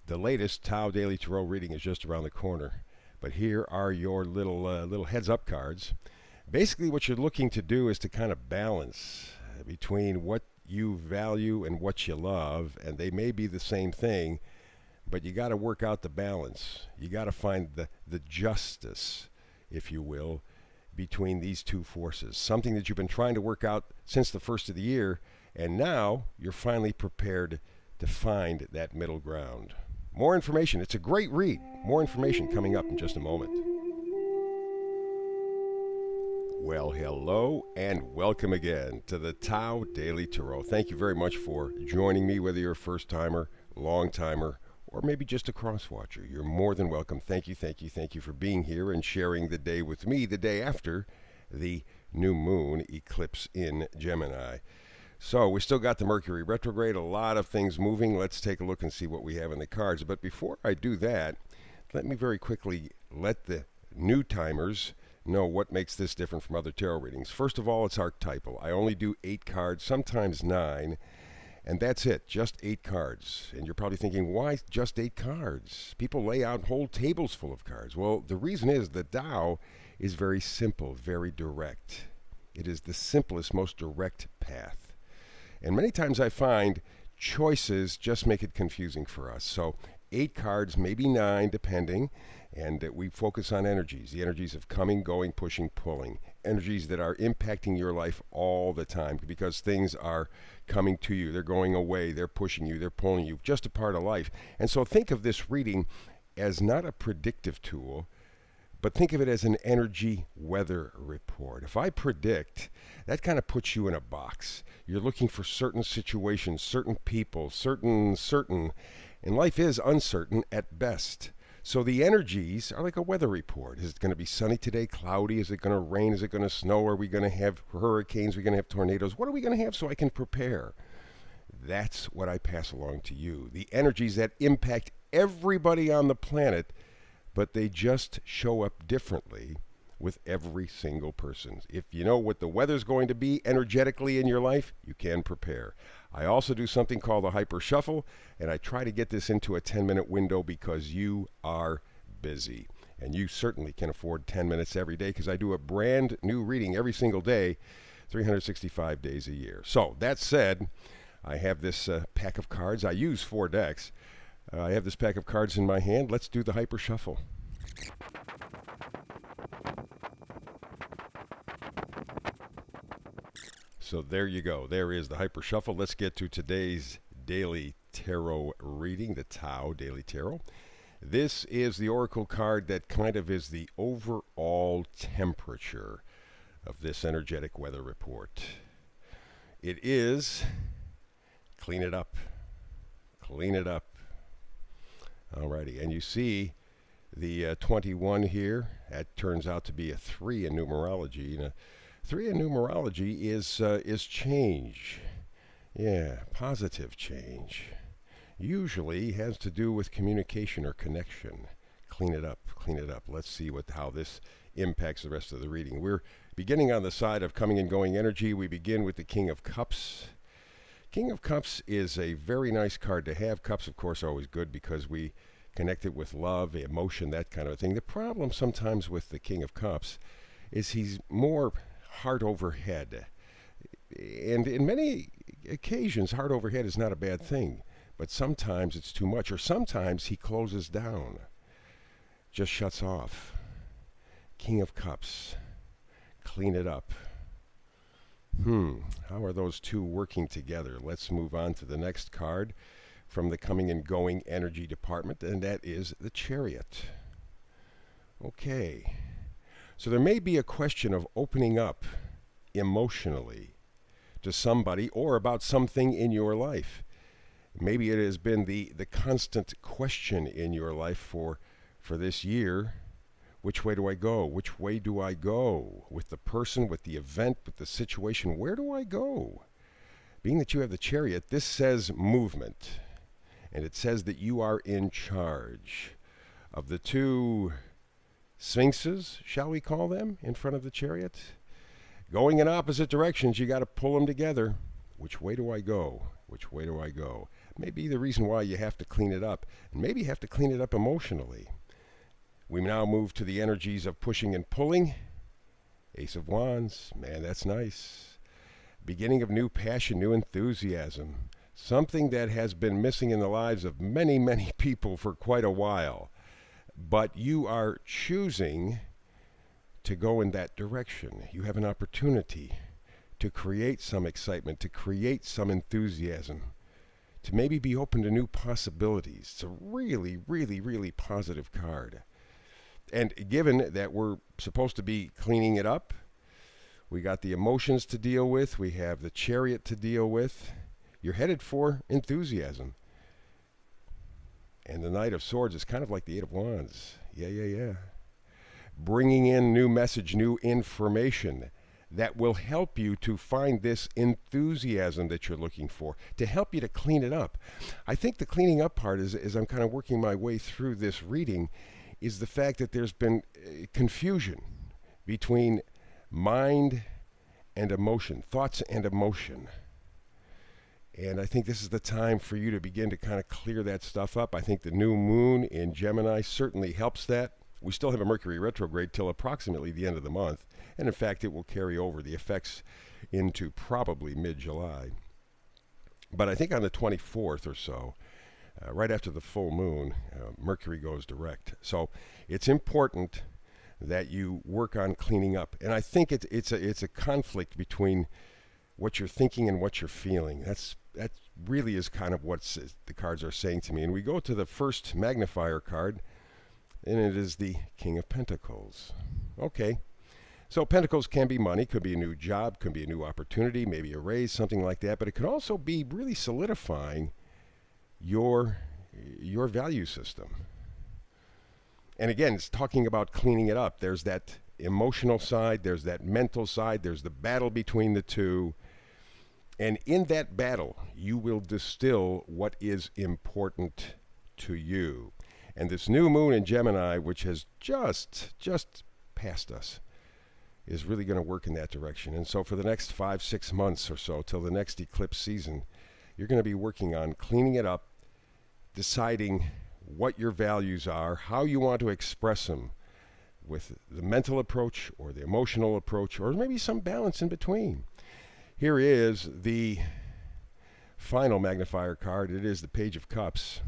The latest Tao Daily Tarot reading is just around the corner. But here are your little heads up cards. Basically, what you're looking to do is to kind of balance between what you value and what you love, and they may be the same thing, but you got to work out the balance. You got to find the justice, if you will, between these two forces. Something that you've been trying to work out since the first of the year, and now you're finally prepared to find that middle ground. More information. It's a great read. More information coming up in just a moment. Well, hello and welcome again to the Tao Daily Tarot. Thank you very much for joining me, whether you're a first-timer, long-timer, or maybe just a cross-watcher. You're more than welcome. Thank you for being here and sharing the day with me, the day after the new moon eclipse in Gemini. So we still got the Mercury retrograde, a lot of things moving. Let's take a look and see what we have in the cards. But before I do that, let me very quickly let the new timers know what makes this different from other tarot readings. First of all, it's archetypal. I only do 8 cards, sometimes 9, and that's it, just 8 cards. And you're probably thinking, why just 8 cards? People lay out whole tables full of cards. Well, the reason is the Tao is very simple, very direct. It is the simplest, most direct path. And many times I find choices just make it confusing for us. So 8 cards, maybe 9, depending. And we focus on energies, the energies of coming, going, pushing, pulling. Energies that are impacting your life all the time because things are coming to you. They're going away. They're pushing you. They're pulling you. Just a part of life. And so think of this reading as not a predictive tool, but think of it as an energy weather report. If I predict, that kind of puts you in a box. You're looking for certain situations, certain people, certain, and life is uncertain at best. So the energies are like a weather report. Is it going to be sunny today, cloudy? Is it going to rain? Is it going to snow? Are we going to have hurricanes? Are we going to have tornadoes? What are we going to have so I can prepare? That's what I pass along to you. The energies that impact everybody on the planet, but they just show up differently with every single person. If you know what the weather's going to be energetically in your life, you can prepare. I also do something called a hyper shuffle, and I try to get this into a 10-minute window because you are busy. And you certainly can afford 10 minutes every day because I do a brand new reading every single day, 365 days a year. So that said, I have this pack of cards. I use 4 decks. I have this pack of cards in my hand. Let's do the hyper shuffle. So there you go. There is the hyper shuffle. Let's get to today's daily tarot reading, the Tao Daily Tarot. This is the oracle card that kind of is the overall temperature of this energetic weather report. It is clean it up. Clean it up. Alrighty, and you see the 21 here. That turns out to be a 3 in numerology. And a 3 in numerology is change. Yeah, positive change. Usually has to do with communication or connection. Clean it up, clean it up. Let's see how this impacts the rest of the reading. We're beginning on the side of coming and going energy. We begin with the King of Cups. King of Cups is a very nice card to have. Cups, of course, are always good because we connect it with love, emotion, that kind of thing. The problem sometimes with the King of Cups is he's more heart over head. And in many occasions, heart over head is not a bad thing. But sometimes it's too much. Or sometimes he closes down, just shuts off. King of Cups. Clean it up. How are those two working together? Let's move on to the next card from the coming and going energy department, and that is the Chariot. Okay. So there may be a question of opening up emotionally to somebody or about something in your life. Maybe it has been the constant question in your life for this year. Which way do I go? Which way do I go? With the person, with the event, with the situation, where do I go? Being that you have the Chariot, this says movement. And it says that you are in charge of the 2 sphinxes, shall we call them, in front of the Chariot. Going in opposite directions, you got to pull them together. Which way do I go? Which way do I go? Maybe the reason why you have to clean it up, and maybe you have to clean it up emotionally. We now move to the energies of pushing and pulling. Ace of Wands, man, that's nice. Beginning of new passion, new enthusiasm. Something that has been missing in the lives of many, many people for quite a while. But you are choosing to go in that direction. You have an opportunity to create some excitement, to create some enthusiasm, to maybe be open to new possibilities. It's a really, really, really positive card. And given that we're supposed to be cleaning it up, we got the emotions to deal with, we have the Chariot to deal with. You're headed for enthusiasm. And the Knight of Swords is kind of like the Eight of Wands. Yeah. Bringing in new message, new information that will help you to find this enthusiasm that you're looking for, to help you to clean it up. I think the cleaning up part is, as I'm kind of working my way through this reading, is the fact that there's been confusion between mind and emotion, thoughts and emotion. And I think this is the time for you to begin to kind of clear that stuff up. I think the new moon in Gemini certainly helps that. We still have a Mercury retrograde till approximately the end of the month. And in fact, it will carry over the effects into probably mid-July. But I think on the 24th or so, right after the full moon, Mercury goes direct. So it's important that you work on cleaning up. And I think it's a conflict between what you're thinking and what you're feeling. That really is kind of what the cards are saying to me. And we go to the first magnifier card, and it is the King of Pentacles. Okay. So Pentacles can be money, could be a new job, could be a new opportunity, maybe a raise, something like that. But it could also be really solidifying your value system. And again, it's talking about cleaning it up. There's that emotional side, there's that mental side, there's the battle between the two. And in that battle, you will distill what is important to you. And this new moon in Gemini, which has just passed us, is really going to work in that direction. And so for the next 5-6 months or so, till the next eclipse season, you're going to be working on cleaning it up, deciding what your values are, how you want to express them, with the mental approach or the emotional approach, or maybe some balance in between. Here is the final magnifier card. It is the Page of Cups.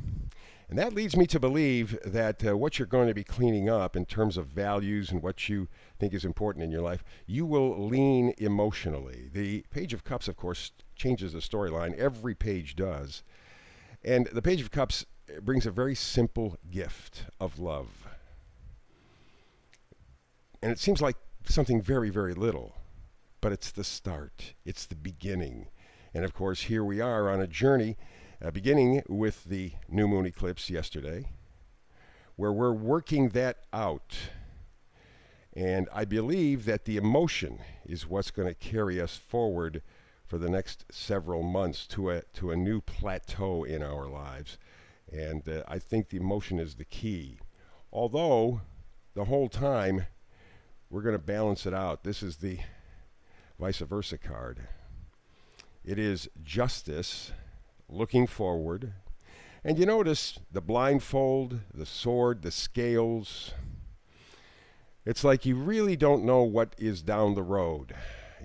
And that leads me to believe that what you're going to be cleaning up in terms of values and what you think is important in your life, you will lean emotionally. The Page of Cups, of course, changes the storyline. Every page does. And the Page of Cups brings a very simple gift of love. And it seems like something very, very little. But it's the start. It's the beginning. And of course, here we are on a journey, beginning with the new moon eclipse yesterday, where we're working that out. And I believe that the emotion is what's going to carry us forward for the next several months to a new plateau in our lives. And I think the emotion is the key. Although, the whole time, we're going to balance it out. This is the vice versa card. It is justice, looking forward. And you notice the blindfold, the sword, the scales. It's like you really don't know what is down the road.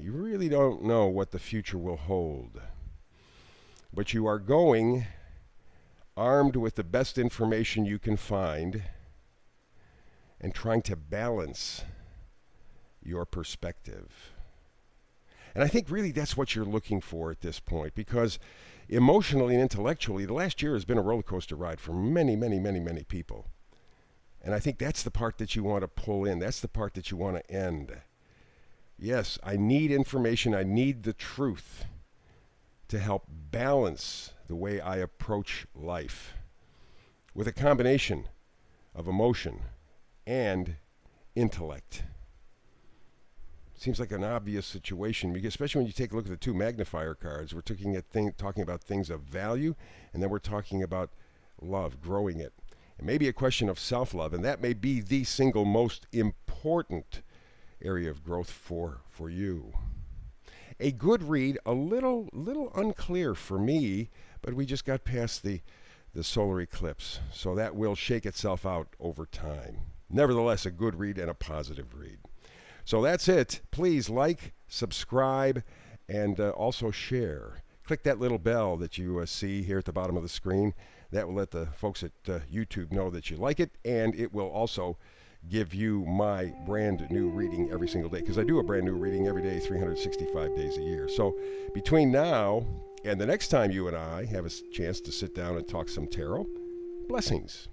You really don't know what the future will hold. But you are going armed with the best information you can find and trying to balance your perspective. And I think really that's what you're looking for at this point, because emotionally and intellectually, the last year has been a roller coaster ride for many, many, many, many people. And I think that's the part that you want to pull in. That's the part that you want to end. Yes, I need information. I need the truth to help balance the way I approach life with a combination of emotion and intellect. Seems like an obvious situation, because especially when you take a look at the two magnifier cards. We're talking about things of value, and then we're talking about love, growing it. It may be a question of self-love, and that may be the single most important area of growth for you. A good read, a little unclear for me, but we just got past the solar eclipse, so that will shake itself out over time. Nevertheless, a good read and a positive read. So that's it. Please like, subscribe, and also share. Click that little bell that you see here at the bottom of the screen. That will let the folks at YouTube know that you like it, and it will also give you my brand new reading every single day, because I do a brand new reading every day, 365 days a year. So between now and the next time you and I have a chance to sit down and talk some tarot, blessings.